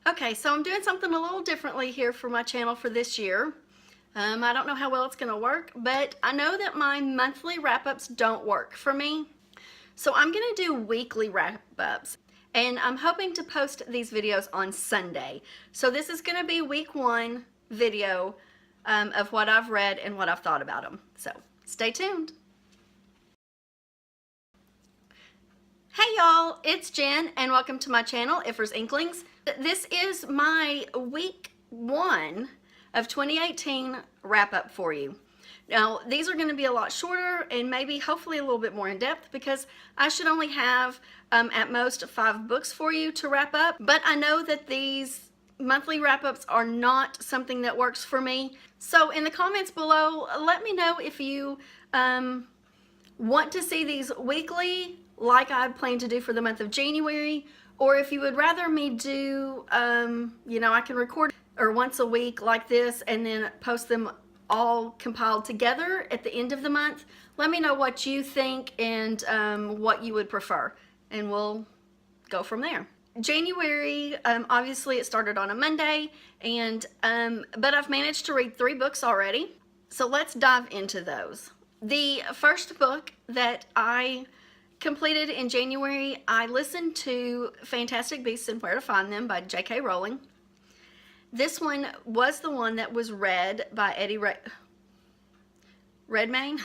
Okay, so I'm doing something a little differently here for my channel for this year. I don't know how well it's going to work, but I know that my monthly wrap-ups don't work for me. So I'm going to do weekly wrap-ups, and I'm hoping to post these videos on Sunday. So this is going to be week 1 video of what I've read and what I've thought about them. So stay tuned. Hey y'all, it's Jen and welcome to my channel, Ifers Inklings. This is my week 1 of 2018 wrap up for you. Now these are going to be a lot shorter and maybe hopefully a little bit more in depth because I should only have at most 5 books for you to wrap up. But I know that these monthly wrap-ups are not something that works for me. So in the comments below, let me know if you want to see these weekly like I plan to do for the month of January, or if you would rather me do, you know, I can record or once a week like this and then post them all compiled together at the end of the month. Let me know what you think and what you would prefer, and we'll go from there. January, obviously it started on a Monday, and but I've managed to read 3 books already. So let's dive into those. The first book that I completed in January, I listened to Fantastic Beasts and Where to Find Them by J.K. Rowling. This one was the one that was read by Eddie Redmayne.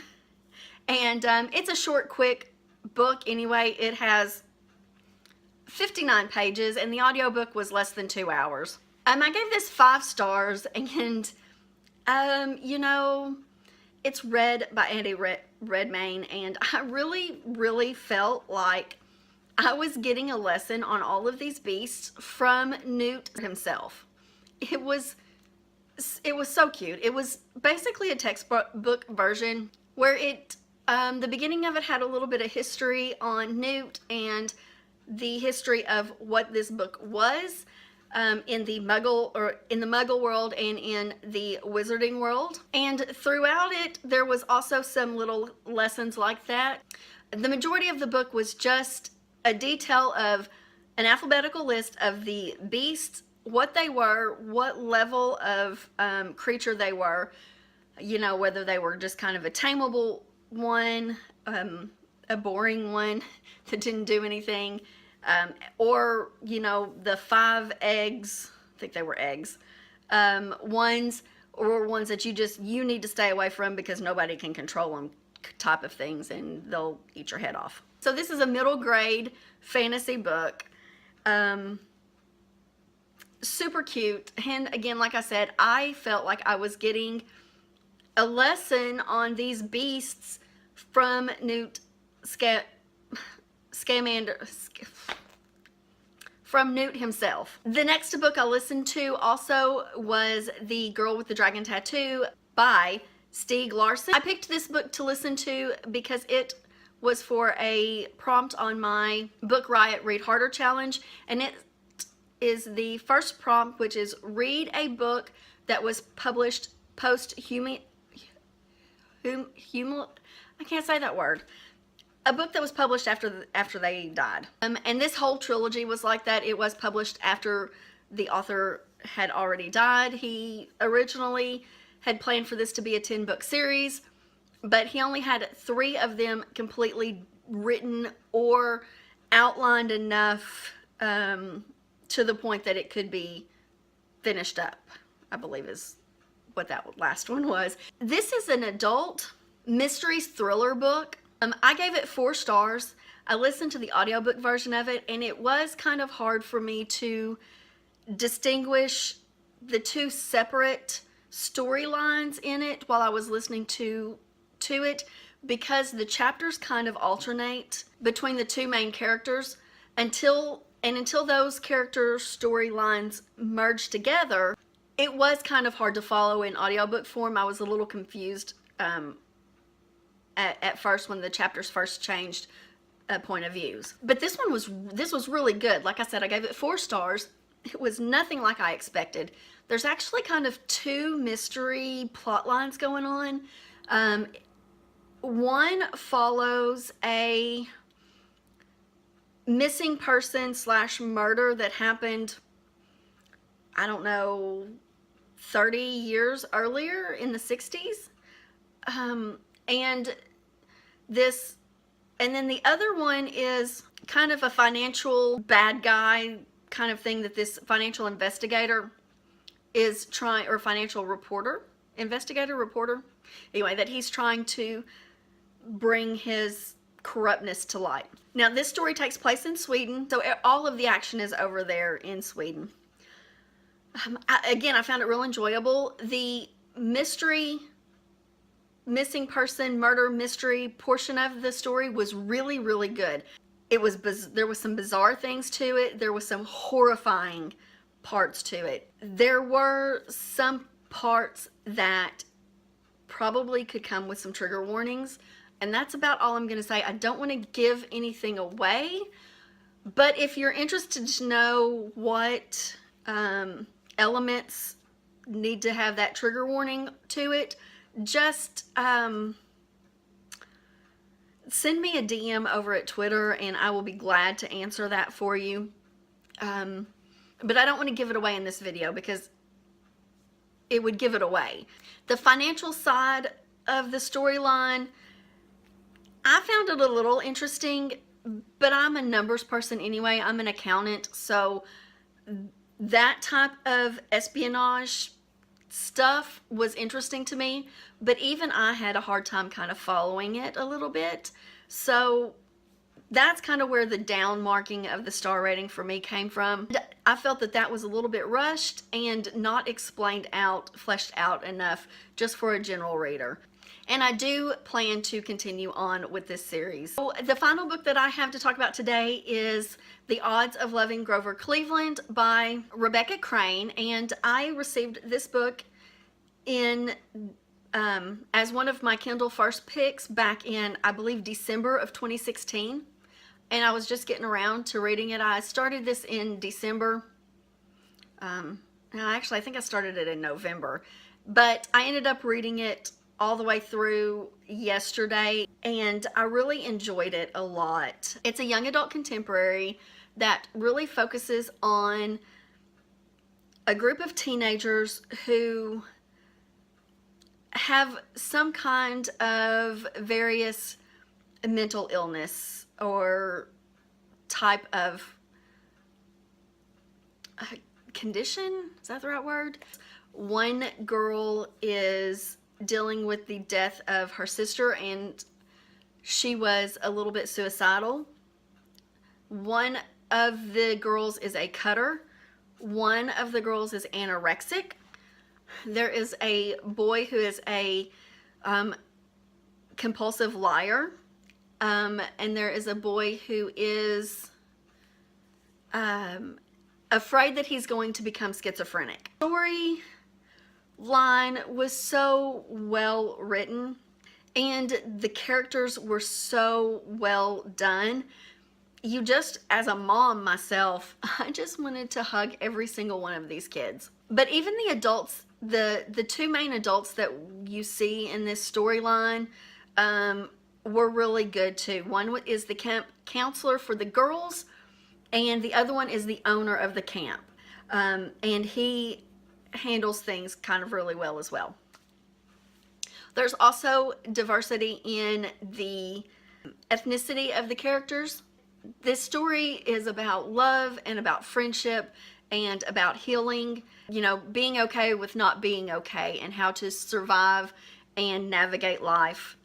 And it's a short, quick book anyway. It has 59 pages and the audiobook was less than 2 hours. I gave this 5 stars, and you know, it's read by Eddie Redmayne, and I really felt like I was getting a lesson on all of these beasts from Newt himself. It was so cute. It was basically a textbook version where the beginning of it had a little bit of history on Newt and the history of what this book was in the Muggle world and in the Wizarding world. And throughout it, there was also some little lessons like that. The majority of the book was just a detail of an alphabetical list of the beasts, what they were, what level of creature they were, you know, whether they were just kind of a tameable one, a boring one that didn't do anything, or, you know, the 5 eggs, I think they were eggs, ones, or ones that you need to stay away from because nobody can control them type of things, and they'll eat your head off. So this is a middle grade fantasy book. Super cute, and again, like I said, I felt like I was getting a lesson on these beasts from Newt from Newt himself. The next book I listened to also was The Girl with the Dragon Tattoo by Stieg Larsson. I picked this book to listen to because it was for a prompt on my Book Riot Read Harder challenge, and it is the first prompt, which is read a book that was published I can't say that word. A book that was published after they died. And this whole trilogy was like that. It was published after the author had already died. He originally had planned for this to be a 10-book series, but he only had 3 of them completely written or outlined enough to the point that it could be finished up, I believe is what that last one was. This is an adult mystery thriller book. I gave it 4 stars. I listened to the audiobook version of it, and it was kind of hard for me to distinguish the 2 separate storylines in it while I was listening to it, because the chapters kind of alternate between the 2 main characters until those character storylines merge together. It was kind of hard to follow in audiobook form. I was a little confused at first when the chapters first changed point of views. But this was really good. Like I said, I gave it 4 stars. It was nothing like I expected. There's actually kind of 2 mystery plot lines going on. One follows a missing person / murder that happened I don't know, 30 years earlier in the 60s. And this, and then the other one is kind of a financial bad guy kind of thing that this financial investigator is trying, or financial reporter, investigator, reporter, anyway, that he's trying to bring his corruptness to light. Now, this story takes place in Sweden, so all of the action is over there in Sweden. Again, I found it real enjoyable. The mystery, missing person, murder mystery portion of the story was really, really good. It was, there was some bizarre things to it. There was some horrifying parts to it. There were some parts that probably could come with some trigger warnings, and that's about all I'm going to say. I don't want to give anything away, but if you're interested to know what elements need to have that trigger warning to it, just send me a DM over at Twitter and I will be glad to answer that for you. But I don't want to give it away in this video because it would give it away. The financial side of the storyline, I found it a little interesting, but I'm a numbers person anyway. I'm an accountant, so that type of espionage stuff was interesting to me, but even I had a hard time kind of following it a little bit. So that's kind of where the down marking of the star rating for me came from. I felt that that was a little bit rushed and not explained out, fleshed out enough just for a general reader. And I do plan to continue on with this series. So the final book that I have to talk about today is The Odds of Loving Grover Cleveland by Rebecca Crane. And I received this book in as one of my Kindle first picks back in, I believe, December of 2016. And I was just getting around to reading it. I started this in December. Actually, I think I started it in November. But I ended up reading it all the way through yesterday, and I really enjoyed it a lot. It's a young adult contemporary that really focuses on a group of teenagers who have some kind of various mental illness or type of condition. Is that the right word? One girl is dealing with the death of her sister, and she was a little bit suicidal. One of the girls is a cutter. One of the girls is anorexic. There is a boy who is a compulsive liar. And there is a boy who is afraid that he's going to become schizophrenic. Story line was so well written and the characters were so well done. You just, as a mom myself, I just wanted to hug every single one of these kids. But even the adults, the two main adults that you see in this storyline were really good too. One is the camp counselor for the girls, and the other one is the owner of the camp. And he handles things kind of really well as well. There's also diversity in the ethnicity of the characters. This story is about love and about friendship and about healing, you know, being okay with not being okay, and how to survive and navigate life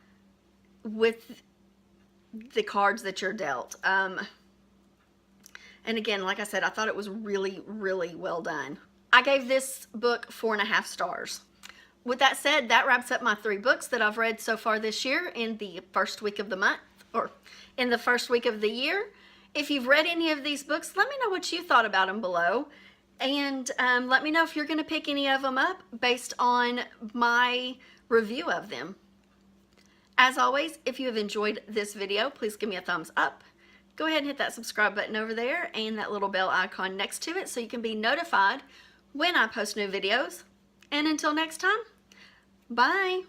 with the cards that you're dealt. And again, like I said, I thought it was really, really well done. I gave this book 4.5 stars. With that said, that wraps up my 3 books that I've read so far this year in the first week of the month, or in the first week of the year. If you've read any of these books, let me know what you thought about them below. And let me know if you're going to pick any of them up based on my review of them. As always, if you have enjoyed this video, please give me a thumbs up. Go ahead and hit that subscribe button over there and that little bell icon next to it so you can be notified when I post new videos. And until next time, bye.